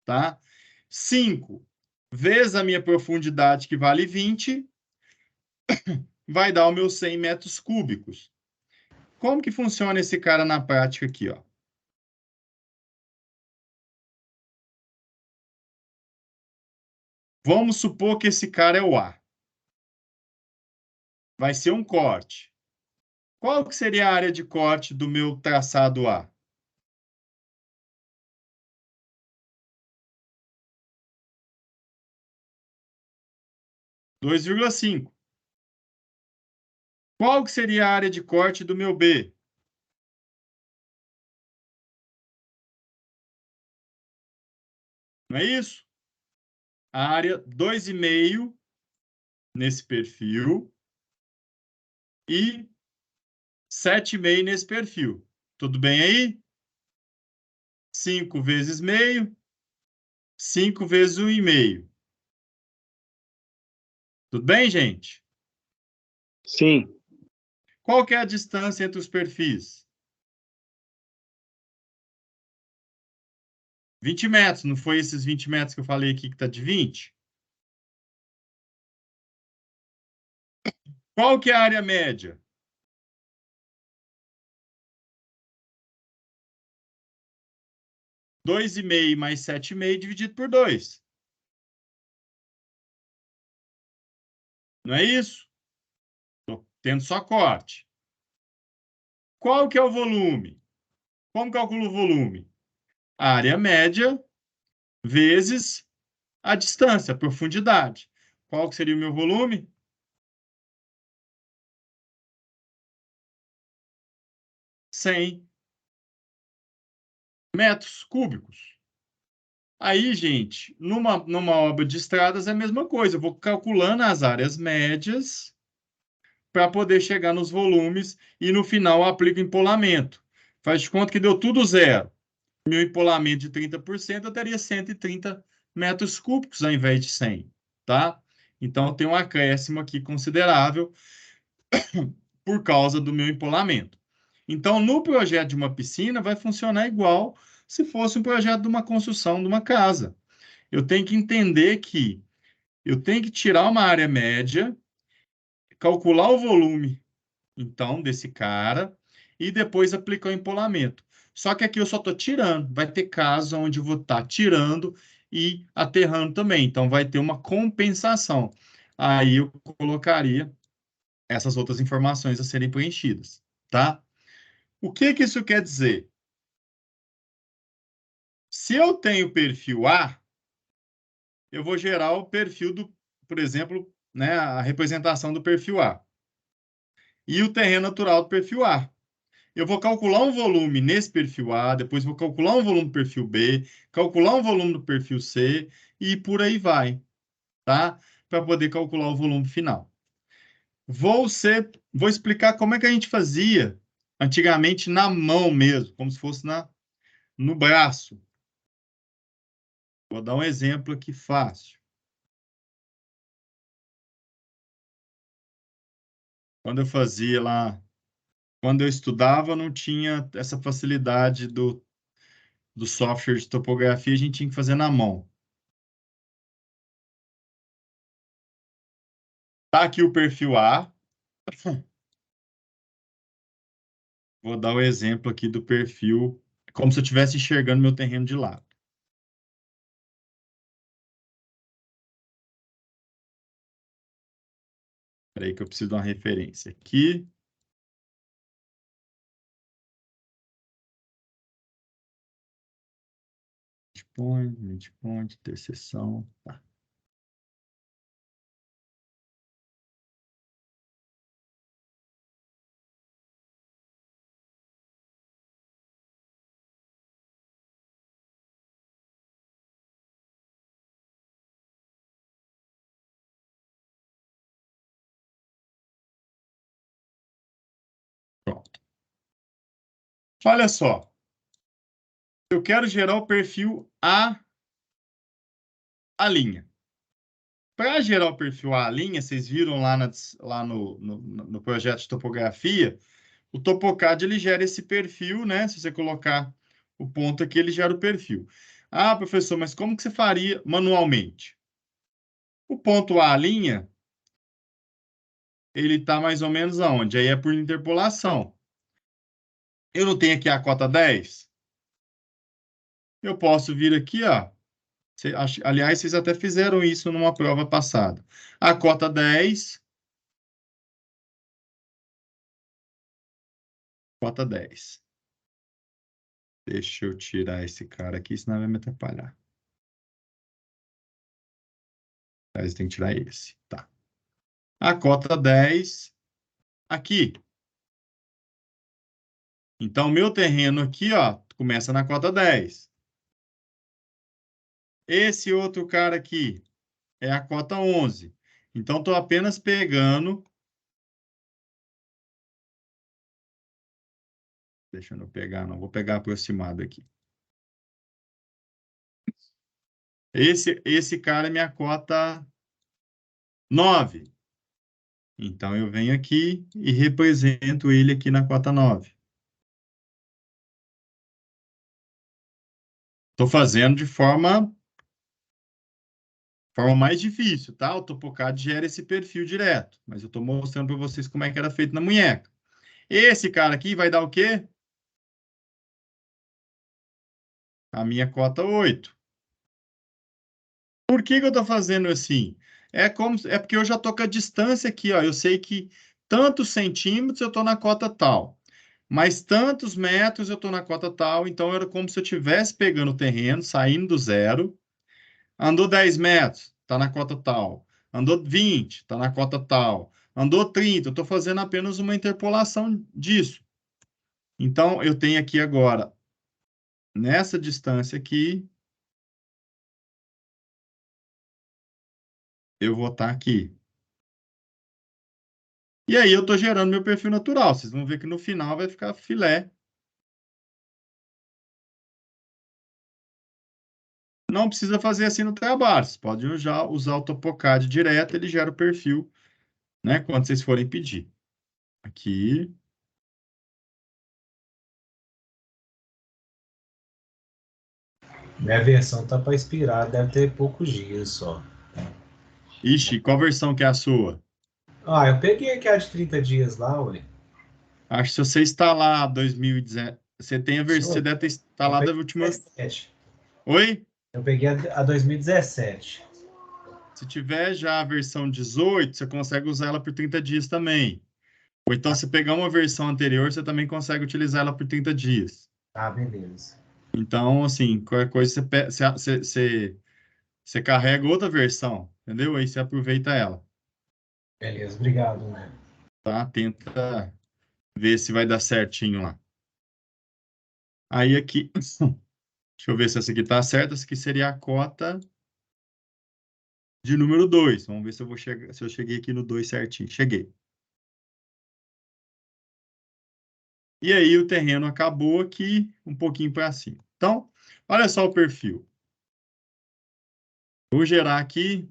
tá? 5 vezes a minha profundidade, que vale 20, vai dar os meus 100 metros cúbicos. Como que funciona esse cara na prática aqui, ó? Vamos supor que esse cara é o A. Vai ser um corte. Qual que seria a área de corte do meu traçado A? 2,5. Qual que seria a área de corte do meu B? Não é isso? A área 2,5 nesse perfil e 7,5 nesse perfil. Tudo bem aí? 5 vezes meio, 5 vezes 1,5. Tudo bem, gente? Sim. Qual que é a distância entre os perfis? 20 metros, não foi esses 20 metros que eu falei aqui que está de 20? Qual que é a área média? 2,5 mais 7,5 dividido por 2. Não é isso? Estou tendo só corte. Qual que é o volume? Como calculo o volume? A área média vezes a distância, a profundidade. Qual que seria o meu volume? 100 metros cúbicos. Aí, gente, numa obra de estradas é a mesma coisa. Eu vou calculando as áreas médias para poder chegar nos volumes e no final eu aplico empolamento. Faz de conta que deu tudo zero. Meu empolamento de 30%, eu teria 130 metros cúbicos ao invés de 100, tá? Então, tem um acréscimo aqui considerável por causa do meu empolamento. Então, no projeto de uma piscina, vai funcionar igual se fosse um projeto de uma construção de uma casa. Eu tenho que entender que eu tenho que tirar uma área média, calcular o volume, então, desse cara, e depois aplicar o empolamento. Só que aqui eu só estou tirando. Vai ter casos onde eu vou estar tirando e aterrando também. Então, vai ter uma compensação. Aí eu colocaria essas outras informações a serem preenchidas, tá? O que que isso quer dizer? Se eu tenho perfil A, eu vou gerar o perfil do, por exemplo, né, a representação do perfil A. E o terreno natural do perfil A. Eu vou calcular um volume nesse perfil A, depois vou calcular um volume do perfil B, calcular um volume do perfil C e por aí vai, tá? Para poder calcular o volume final. Vou explicar como é que a gente fazia antigamente na mão mesmo, como se fosse no braço. Vou dar um exemplo aqui fácil. Quando eu fazia lá, quando eu estudava, não tinha essa facilidade do software de topografia, a gente tinha que fazer na mão. Tá aqui o perfil A. Vou dar o exemplo aqui do perfil, como se eu estivesse enxergando meu terreno de lado. Espera aí que eu preciso de uma referência aqui. Midpoint, interseção. Tá. Olha só. Eu quero gerar o perfil A'. Para gerar o perfil A', vocês viram lá no projeto de topografia, o Topocad ele gera esse perfil, né? Se você colocar o ponto aqui, ele gera o perfil. Ah, professor, mas como que você faria manualmente? O ponto A', ele está mais ou menos aonde? Aí é por interpolação. Eu não tenho aqui a cota 10? Eu posso vir aqui, ó. Aliás, vocês até fizeram isso numa prova passada. A cota 10, cota 10. Deixa eu tirar esse cara aqui, senão vai me atrapalhar. Aí tem que tirar esse. Tá. A cota 10 aqui. Então, o meu terreno aqui, ó, começa na cota 10. Esse outro cara aqui é a cota 11. Então, estou apenas pegando... Deixa eu não pegar, não. Vou pegar aproximado aqui. Esse cara é minha cota 9. Então, eu venho aqui e represento ele aqui na cota 9. Estou fazendo de forma mais difícil, tá? O Topocad gera esse perfil direto, mas eu estou mostrando para vocês como é que era feito na munheca. Esse cara aqui vai dar o quê? A minha cota 8. Por que que eu estou fazendo assim? É porque eu já estou com a distância aqui, ó. Eu sei que tantos centímetros eu estou na cota tal, mas tantos metros eu estou na cota tal. Então era como se eu estivesse pegando o terreno, saindo do zero. Andou 10 metros, está na cota tal. Andou 20, está na cota tal. Andou 30, eu estou fazendo apenas uma interpolação disso. Então eu tenho aqui agora, nessa distância aqui, eu vou estar aqui. E aí eu estou gerando meu perfil natural. Vocês vão ver que no final vai ficar filé. Não precisa fazer assim no trabalho. Vocês podem já usar o Topocad direto, ele gera o perfil, né? Quando vocês forem pedir. Aqui. Minha versão tá para expirar, deve ter poucos dias só. Ixi, qual versão que é a sua? Ah, eu peguei aqui a de 30 dias lá, ué. Acho que se você instalar 2017, você tem a versão, você Só, deve ter eu instalado a peguei última. 17. Oi? Eu peguei a 2017. Se tiver já a versão 18, você consegue usar ela por 30 dias também. Ou então, se pegar uma versão anterior, você também consegue utilizar ela por 30 dias. Ah, beleza. Então, assim, qualquer coisa você carrega outra versão, entendeu? Aí você aproveita ela, Beleza, obrigado, né? tá? Tenta ver se vai dar certinho lá. Aí aqui, deixa eu ver se essa aqui tá certa. Essa aqui seria a cota de número 2. Vamos ver se eu vou chegar, se eu cheguei aqui no 2 certinho. Cheguei. E aí o terreno acabou aqui um pouquinho para cima. Então, olha só o perfil. Vou gerar aqui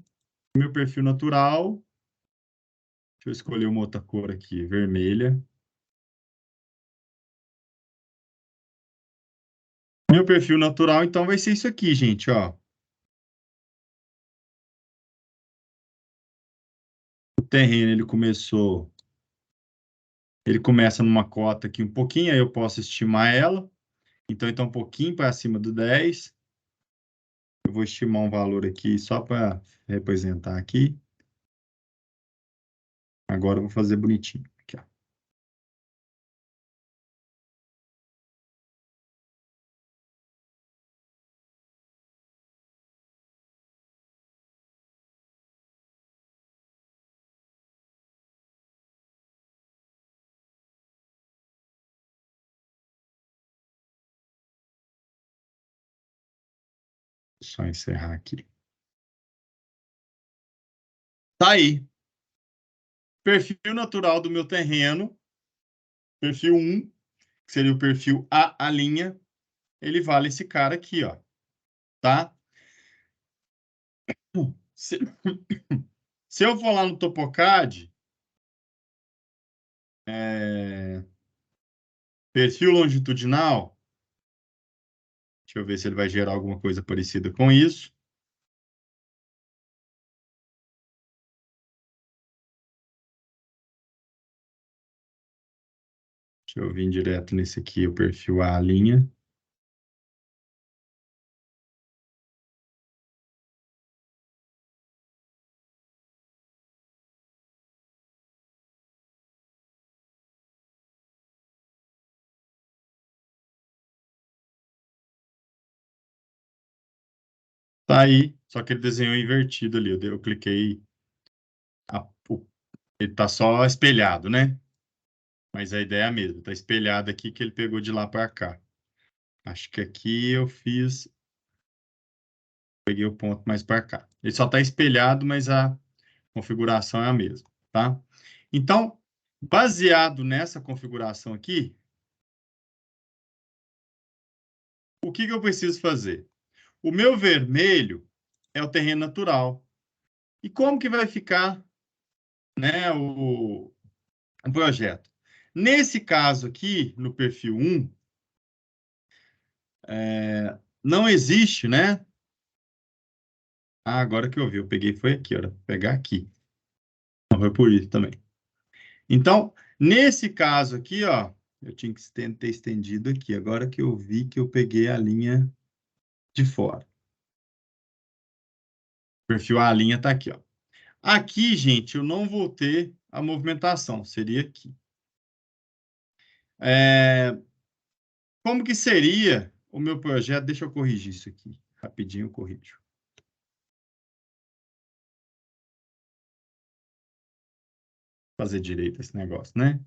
meu perfil natural. Deixa eu escolher uma outra cor aqui, vermelha. Meu perfil natural, então, vai ser isso aqui, gente, ó. O terreno, ele começa numa cota aqui um pouquinho, aí eu posso estimar ela. Então, ele está um pouquinho para cima do 10. Eu vou estimar um valor aqui só para representar aqui. Agora eu vou fazer bonitinho. Aqui, ó. Só encerrar aqui. Tá aí. Perfil natural do meu terreno. Perfil 1. que seria o perfil A', ele vale esse cara aqui, ó, tá? Se, se eu for lá no Topocad, perfil longitudinal, deixa eu ver se ele vai gerar alguma coisa parecida com isso. Deixa eu vir direto nesse aqui, o perfil A'. Tá aí, só que ele desenhou invertido ali. Eu cliquei, ele tá só espelhado, né? Mas a ideia é a mesma, tá espelhado aqui que ele pegou de lá para cá. Acho que aqui eu peguei o ponto mais para cá. Ele só tá espelhado, mas a configuração é a mesma, tá? Então, baseado nessa configuração aqui, o que que eu preciso fazer? O meu vermelho é o terreno natural. E como que vai ficar, né, o projeto? Nesse caso aqui, no perfil 1, não existe, né? Ah, agora que eu vi, eu peguei foi aqui, ó, pegar aqui. Não foi por isso também. Então, nesse caso aqui, ó, eu tinha que ter estendido aqui. Agora que eu vi que eu peguei a linha de fora. O perfil A' tá aqui, ó. Aqui, gente, eu não vou ter a movimentação, seria aqui. Como que seria o meu projeto? Deixa eu corrigir isso aqui. Rapidinho eu corrijo. Fazer direito esse negócio, né?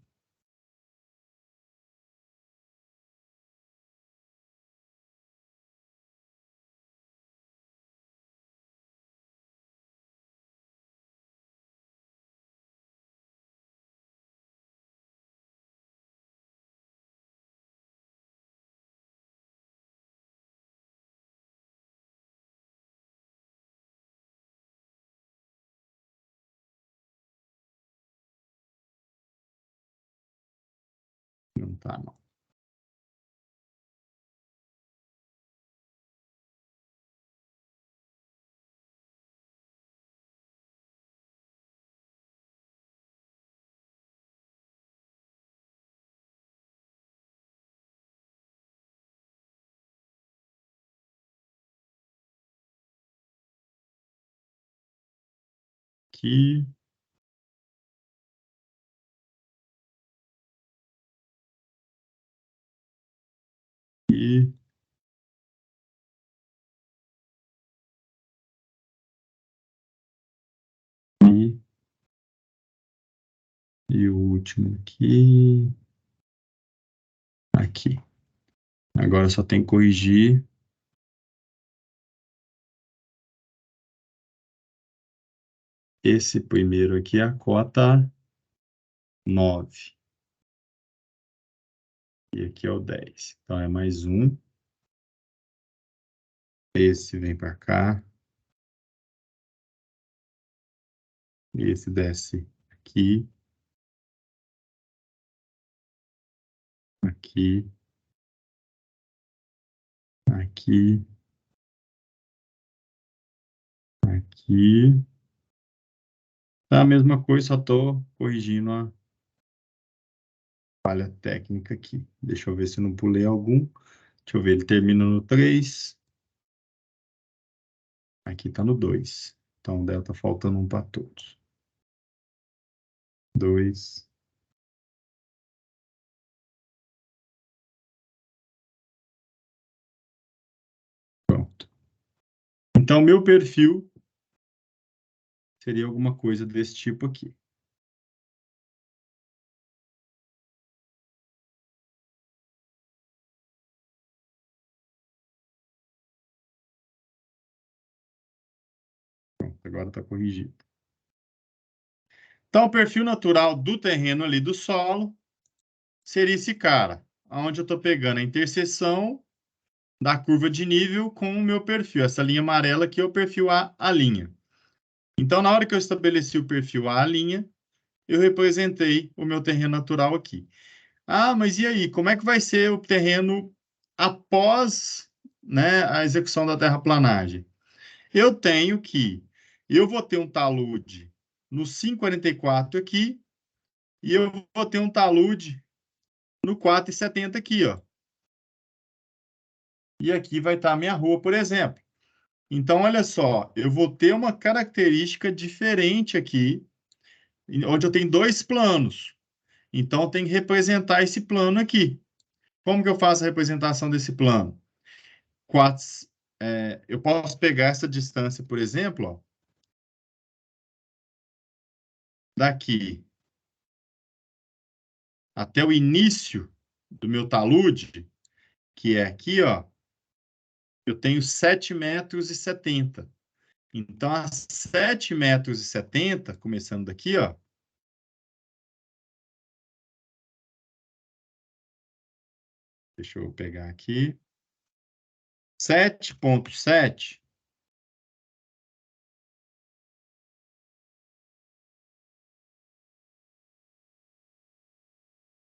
Não tá, não. Aqui. E e o último aqui. Aqui. Agora só tem que corrigir esse primeiro aqui, a cota 9. E aqui é o 10. Então é mais um. Esse vem para cá. Esse desce aqui. Aqui. Aqui. Aqui. Tá a mesma coisa, só estou corrigindo a falha técnica aqui. Deixa eu ver se eu não pulei algum. Deixa eu ver, ele termina no 3. Aqui está no 2. Então, deve estar faltando um para todos. 2. Pronto. Então, meu perfil seria alguma coisa desse tipo aqui. Pronto, agora está corrigido. Então, o perfil natural do terreno ali do solo seria esse cara. onde eu estou pegando a interseção da curva de nível com o meu perfil. Essa linha amarela aqui é o perfil A'. Então, na hora que eu estabeleci o perfil A', eu representei o meu terreno natural aqui. Ah, mas e aí? Como é que vai ser o terreno após, né, a execução da terraplanagem? Eu vou ter um talude no 5,44 aqui e eu vou ter um talude no 4,70 aqui, ó. E aqui vai estar a minha rua, por exemplo. Então, olha só, eu vou ter uma característica diferente aqui, onde eu tenho dois planos. Então, eu tenho que representar esse plano aqui. Como que eu faço a representação desse plano? Eu posso pegar essa distância, por exemplo, ó, daqui até o início do meu talude, que é aqui, ó, eu tenho 7,70 m. Então, a 7,70 m, começando daqui, ó, deixa eu pegar aqui, 7,7,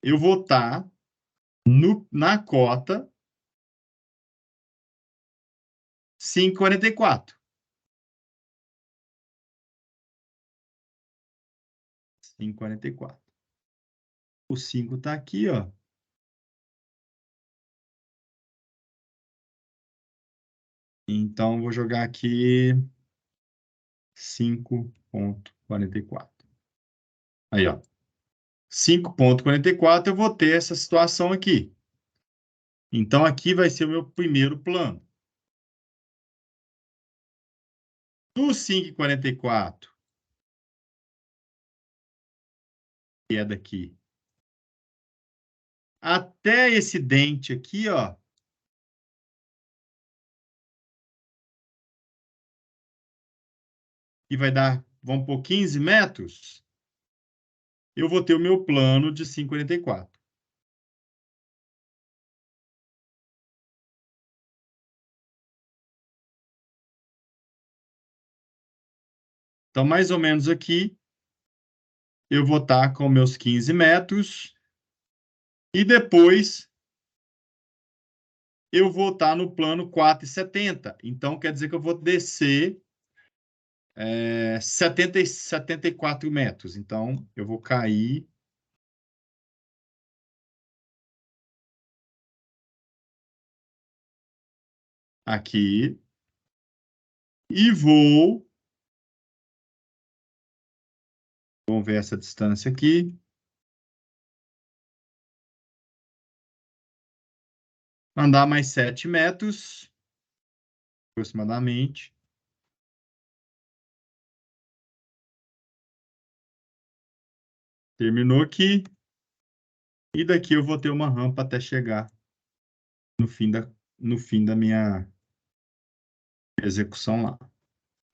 eu vou estar na cota 5,44. 5,44. O 5 está aqui, ó. Então, vou jogar aqui 5,44. Aí, ó. 5,44, eu vou ter essa situação aqui. Então, aqui vai ser o meu primeiro plano. Do 5,44, que é daqui, até esse dente aqui, ó, que vai dar, vamos por 15 metros, eu vou ter o meu plano de 5,44. Então, mais ou menos aqui, eu vou estar com meus 15 metros e depois eu vou estar no plano 4,70. Então, quer dizer que eu vou descer 74 metros. Então, eu vou cair aqui e vamos ver essa distância aqui, andar mais 7 metros, aproximadamente. Terminou aqui. E daqui eu vou ter uma rampa até chegar no fim da minha execução lá.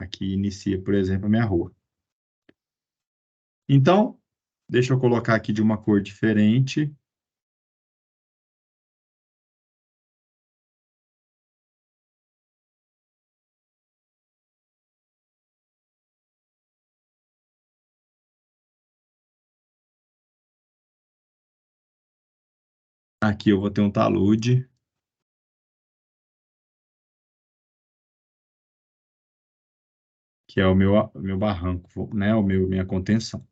Aqui inicia, por exemplo, a minha rua. Então, deixa eu colocar aqui de uma cor diferente. Aqui eu vou ter um talude. Que é o meu barranco, né? Minha contenção.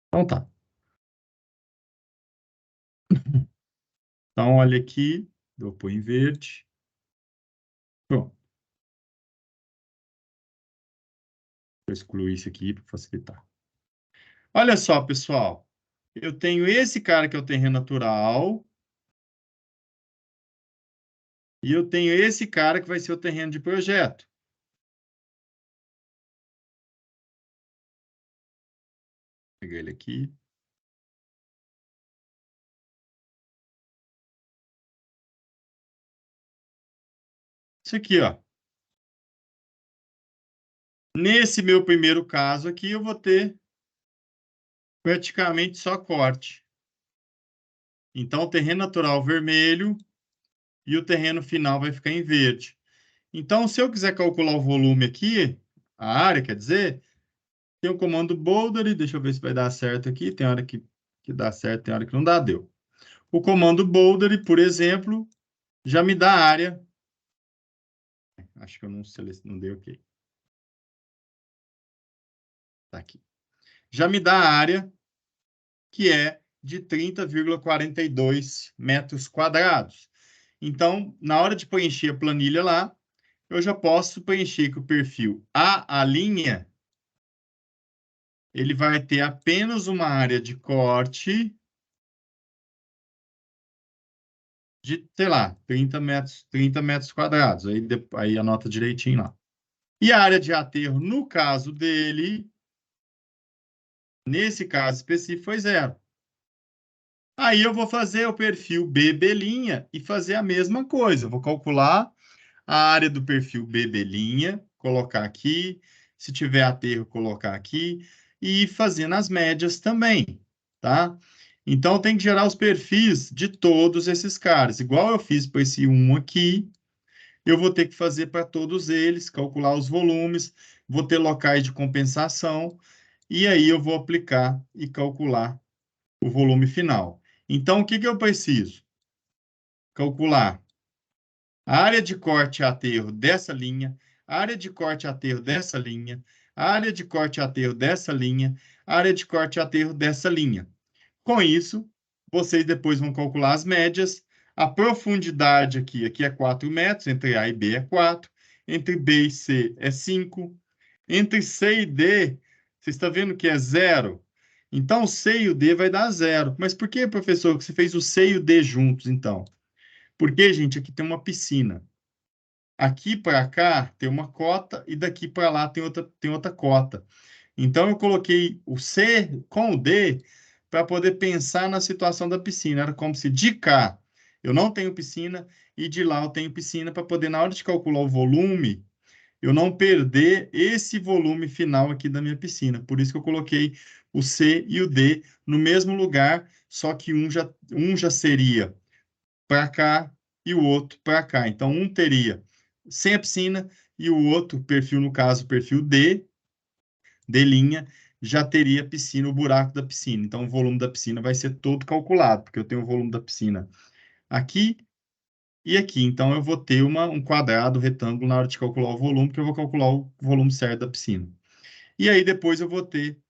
Então tá. Então, olha aqui, eu vou pôr em verde. Pronto. Vou excluir isso aqui para facilitar. Olha só, pessoal. Eu tenho esse cara que é o terreno natural. E eu tenho esse cara que vai ser o terreno de projeto. Vou pegar ele aqui. Isso aqui, ó. Nesse meu primeiro caso aqui, eu vou ter praticamente só corte. Então, o terreno natural vermelho e o terreno final vai ficar em verde. Então, se eu quiser calcular o volume aqui, a área, quer dizer, tem o comando boldary, deixa eu ver se vai dar certo aqui, tem hora que dá certo, tem hora que não dá, deu. O comando boldary, por exemplo, já me dá a área. Acho que eu não dei ok. Tá aqui. Já me dá a área, que é de 30,42 metros quadrados. Então, na hora de preencher a planilha lá, eu já posso preencher que o perfil A linha, ele vai ter apenas uma área de corte de, sei lá, 30 metros quadrados. Aí anota direitinho lá. E a área de aterro, no caso dele, nesse caso específico, foi 0. Aí eu vou fazer o perfil BB' e fazer a mesma coisa. Eu vou calcular a área do perfil BB', colocar aqui. Se tiver aterro, colocar aqui. E ir fazendo as médias também, tá? Então, tem que gerar os perfis de todos esses caras. Igual eu fiz para esse 1 aqui, eu vou ter que fazer para todos eles, calcular os volumes, vou ter locais de compensação, e aí eu vou aplicar e calcular o volume final. Então, o que eu preciso? Calcular a área de corte e aterro dessa linha, a área de corte e aterro dessa linha, a área de corte e aterro dessa linha, a área de corte e aterro dessa linha. Com isso, vocês depois vão calcular as médias. A profundidade aqui é 4 metros, entre A e B é 4, entre B e C é 5, entre C e D, vocês estão vendo que é 0. Então, o C e o D vai dar 0. Mas por que, professor, que você fez o C e o D juntos, então? Porque, gente, aqui tem uma piscina. Aqui para cá tem uma cota e daqui para lá tem outra cota. Então, eu coloquei o C com o D para poder pensar na situação da piscina. Era como se de cá eu não tenho piscina e de lá eu tenho piscina para poder, na hora de calcular o volume, eu não perder esse volume final aqui da minha piscina. Por isso que eu coloquei o C e o D no mesmo lugar, só que um já seria para cá e o outro para cá. Então, um teria sem a piscina e o outro perfil, no caso, o perfil D linha, já teria piscina, o buraco da piscina. Então, o volume da piscina vai ser todo calculado, porque eu tenho o volume da piscina aqui e aqui. Então, eu vou ter um quadrado, retângulo, na hora de calcular o volume, que eu vou calcular o volume certo da piscina. E aí, depois eu vou ter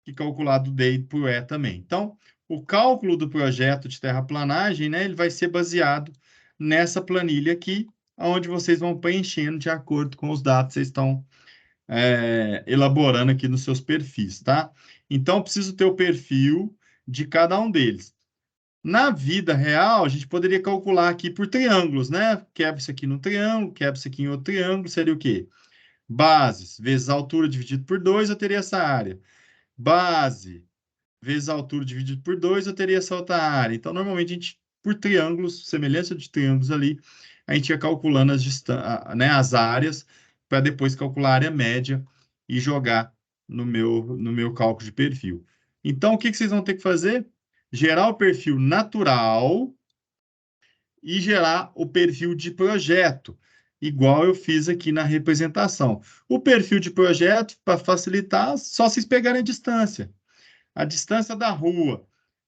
que calcular do D para o E também. Então, o cálculo do projeto de terraplanagem, né, ele vai ser baseado nessa planilha aqui, onde vocês vão preenchendo de acordo com os dados que vocês estão elaborando aqui nos seus perfis, tá? Então, preciso ter o perfil de cada um deles. Na vida real, a gente poderia calcular aqui por triângulos, né? Quebra isso aqui no triângulo, quebra isso aqui em outro triângulo, seria o quê? Bases vezes a altura dividido por 2, eu teria essa área. Base vezes a altura dividido por 2, eu teria essa outra área. Então, normalmente, a gente, por triângulos, semelhança de triângulos ali, a gente ia calculando as áreas para depois calcular a área média e jogar no meu cálculo de perfil. Então, o que vocês vão ter que fazer? Gerar o perfil natural e gerar o perfil de projeto, igual eu fiz aqui na representação. O perfil de projeto, para facilitar, só vocês pegarem a distância. A distância da rua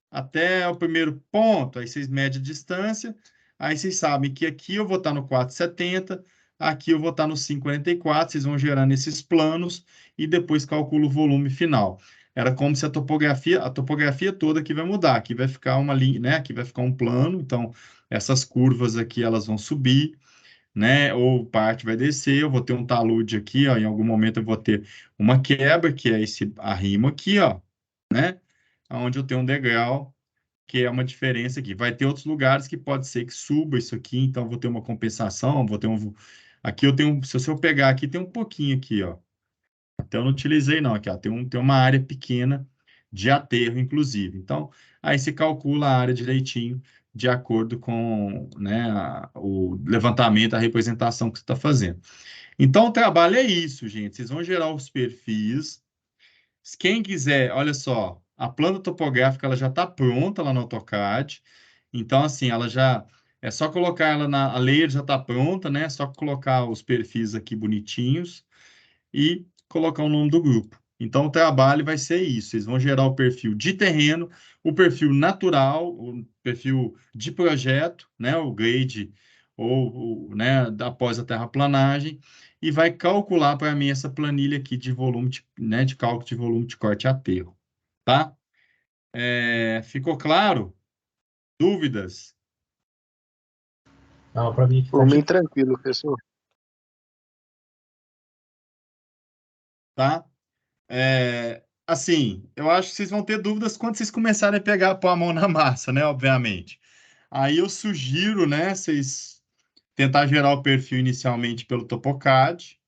até o primeiro ponto, aí vocês medem a distância, aí vocês sabem que aqui eu vou estar no 470, aqui eu vou estar no 544, vocês vão gerando esses planos e depois calcula o volume final. Era como se a topografia toda aqui vai mudar, aqui vai ficar uma linha, né? Aqui vai ficar um plano, então essas curvas aqui elas vão subir, né? Ou parte vai descer, eu vou ter um talude aqui, ó, em algum momento eu vou ter uma quebra, que é esse arrimo aqui, ó, né? Onde eu tenho um degrau, que é uma diferença aqui. Vai ter outros lugares que pode ser que suba isso aqui, então vou ter uma compensação, vou ter um... Aqui eu tenho, se eu pegar aqui, tem um pouquinho aqui, ó. Até eu não utilizei não, aqui, ó, tem uma área pequena de aterro, inclusive. Então, aí se calcula a área direitinho, de acordo com, né, o levantamento, a representação que você está fazendo. Então, o trabalho é isso, gente. Vocês vão gerar os perfis. Quem quiser, olha só, a planta topográfica ela já está pronta lá no AutoCAD. Então, assim, ela já... É só colocar ela na... A layer já está pronta, né? É só colocar os perfis aqui bonitinhos e colocar o nome do grupo. Então, o trabalho vai ser isso. Vocês vão gerar o perfil de terreno, o perfil natural, o perfil de projeto, né? O grade né? Após a terraplanagem, e vai calcular para mim essa planilha aqui de volume, né? De cálculo de volume de corte e aterro, tá? Ficou claro? Dúvidas? Não, para mim que tá Por mim, aqui. tranquilo, professor. Tá? Assim, eu acho que vocês vão ter dúvidas quando vocês começarem a pegar, pôr a mão na massa, né? Obviamente. Aí eu sugiro, né, vocês tentar gerar o perfil inicialmente pelo TopoCAD.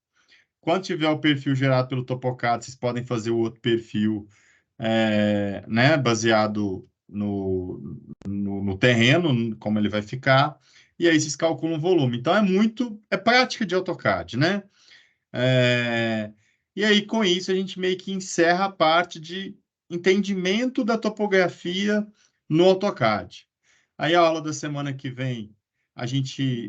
Quando tiver o perfil gerado pelo TopoCAD, vocês podem fazer o outro perfil, né, baseado no terreno, como ele vai ficar, e aí vocês calculam o volume. Então é prática de AutoCAD, né? É, e aí, com isso, a gente meio que encerra a parte de entendimento da topografia no AutoCAD. Aí, a aula da semana que vem,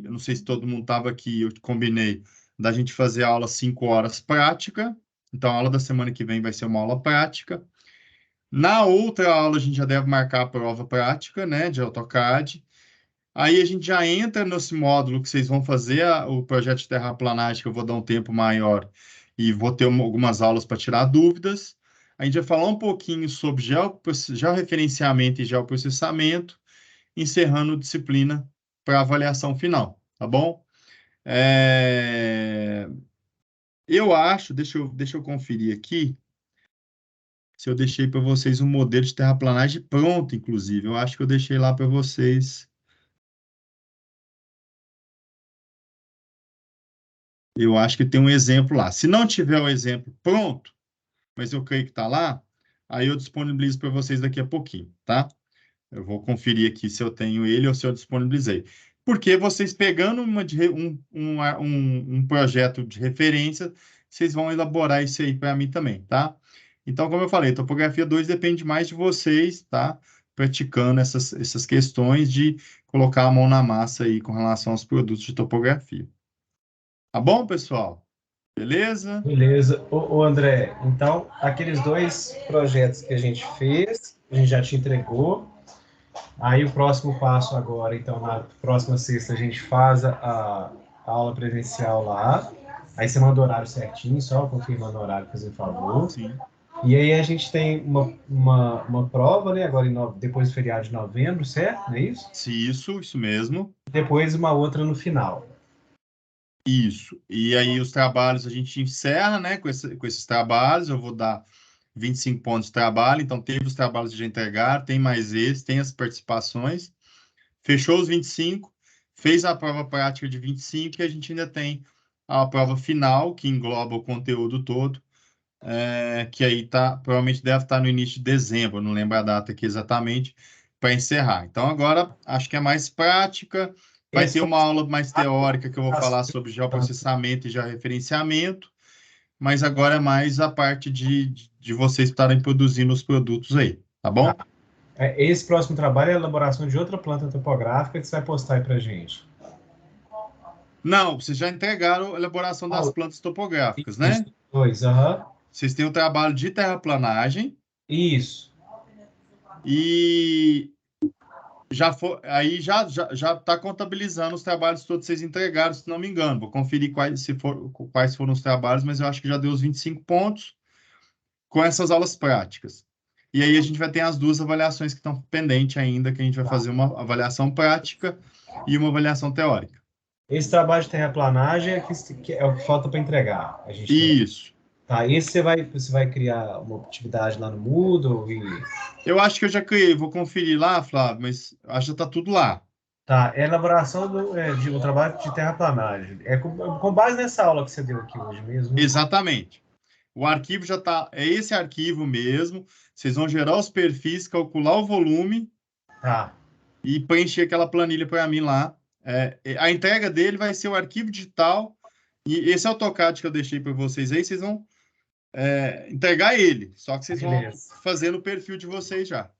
eu não sei se todo mundo estava aqui, eu combinei da gente fazer a aula 5 horas prática. Então, a aula da semana que vem vai ser uma aula prática. Na outra aula, a gente já deve marcar a prova prática, né, de AutoCAD. Aí a gente já entra nesse módulo que vocês vão fazer o projeto de terraplanagem, que eu vou dar um tempo maior e vou ter algumas aulas para tirar dúvidas. A gente vai falar um pouquinho sobre georreferenciamento e geoprocessamento, encerrando disciplina para avaliação final, tá bom? É, Eu acho, deixa eu conferir aqui, se eu deixei para vocês um modelo de terraplanagem pronto, inclusive. Eu acho que eu deixei lá para vocês. Eu acho que tem um exemplo lá. Se não tiver o exemplo pronto, mas eu creio que está lá, aí eu disponibilizo para vocês daqui a pouquinho, tá? Eu vou conferir aqui se eu tenho ele ou se eu disponibilizei. Porque vocês pegando um projeto de referência, vocês vão elaborar isso aí para mim também, tá? Então, como eu falei, topografia 2 depende mais de vocês, tá? Praticando essas questões de colocar a mão na massa aí com relação aos produtos de topografia. Tá bom, pessoal? Beleza? Beleza. Ô, André, então, aqueles dois projetos que a gente fez, a gente já te entregou. Aí o próximo passo agora, então, na próxima sexta, a gente faz a aula presencial lá. Aí você manda o horário certinho, só confirmando o horário, fazer favor. Sim. E aí a gente tem uma prova, né? Agora depois do feriado de novembro, certo? Não é isso? Isso mesmo. Depois uma outra no final. Isso. E aí os trabalhos a gente encerra, né, com esses trabalhos. Eu vou dar 25 pontos de trabalho. Então, teve os trabalhos de já entregar, tem mais esse, tem as participações. Fechou os 25, fez a prova prática de 25 e a gente ainda tem a prova final, que engloba o conteúdo todo, que aí provavelmente deve estar no início de dezembro, não lembro a data aqui exatamente, para encerrar. Então, agora acho que é mais prática. Vai ter Esse uma aula mais teórica que eu vou falar sobre geoprocessamento e georreferenciamento, mas agora é mais a parte de vocês estarem produzindo os produtos aí, tá bom? esse próximo trabalho é a elaboração de outra planta topográfica que você vai postar aí pra gente. Não, vocês já entregaram a elaboração das plantas topográficas, Isso, né? dois, aham. Vocês têm o trabalho de terraplanagem Isso. e aí já está contabilizando os trabalhos todos que vocês entregaram, se não me engano. Vou conferir quais foram os trabalhos, mas eu acho que já deu os 25 pontos com essas aulas práticas. E aí a gente vai ter as duas avaliações que estão pendentes ainda, que a gente vai fazer uma avaliação prática e uma avaliação teórica. Esse trabalho de terraplanagem que é o que falta para entregar. A gente tem. Isso. Tá, esse você vai criar uma atividade lá no Moodle e... Eu acho que eu já criei, vou conferir lá, Flávio, mas acho que já está tudo lá. Tá, é a elaboração de um trabalho de terraplanagem. É com base nessa aula que você deu aqui hoje mesmo. Exatamente. O arquivo já está, é esse arquivo mesmo. Vocês vão gerar os perfis, calcular o volume Tá. e preencher aquela planilha para mim lá. A entrega dele vai ser o arquivo digital. E esse AutoCAD que eu deixei para vocês aí, vocês vão entregar ele. Só que vocês vão Beleza. fazer no perfil de vocês já.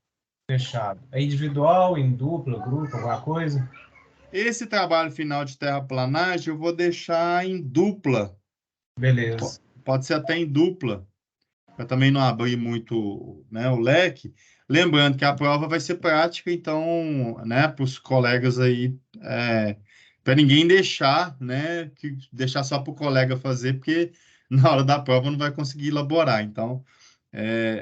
Fechado. É individual, em dupla, grupo, alguma coisa? Esse trabalho final de terraplanagem eu vou deixar em dupla. Beleza. Pode ser até em dupla, para também não abrir muito, né, o leque. Lembrando que a prova vai ser prática, então, né, para os colegas aí, para ninguém deixar, né, deixar só para o colega fazer, porque na hora da prova não vai conseguir elaborar. Então,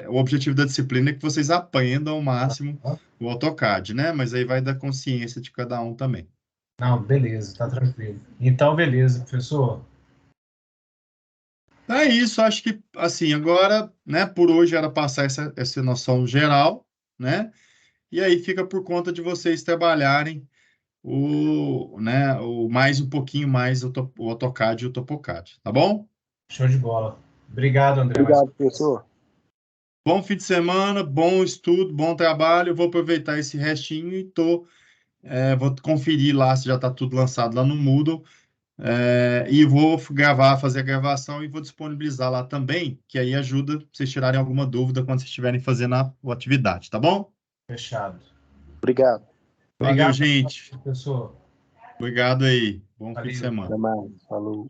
o objetivo da disciplina é que vocês aprendam ao máximo o AutoCAD, né? Mas aí vai da consciência de cada um também. Não, beleza, tá tranquilo. Então, beleza, professor. É isso, acho que, assim, agora, né, por hoje era passar essa noção geral, né? E aí fica por conta de vocês trabalharem né, mais um pouquinho mais o AutoCAD e o TopoCAD, tá bom? Show de bola. Obrigado, André. Mais uma Obrigado, vez. professor. Bom fim de semana, bom estudo, bom trabalho. Eu vou aproveitar esse restinho e vou conferir lá se já está tudo lançado lá no Moodle. E vou fazer a gravação e vou disponibilizar lá também, que aí ajuda vocês tirarem alguma dúvida quando vocês estiverem fazendo a atividade, tá bom? Fechado. Obrigado. Valeu, Obrigado, gente. professor. Obrigado aí. Bom fim de Valeu. semana. Até mais. Falou.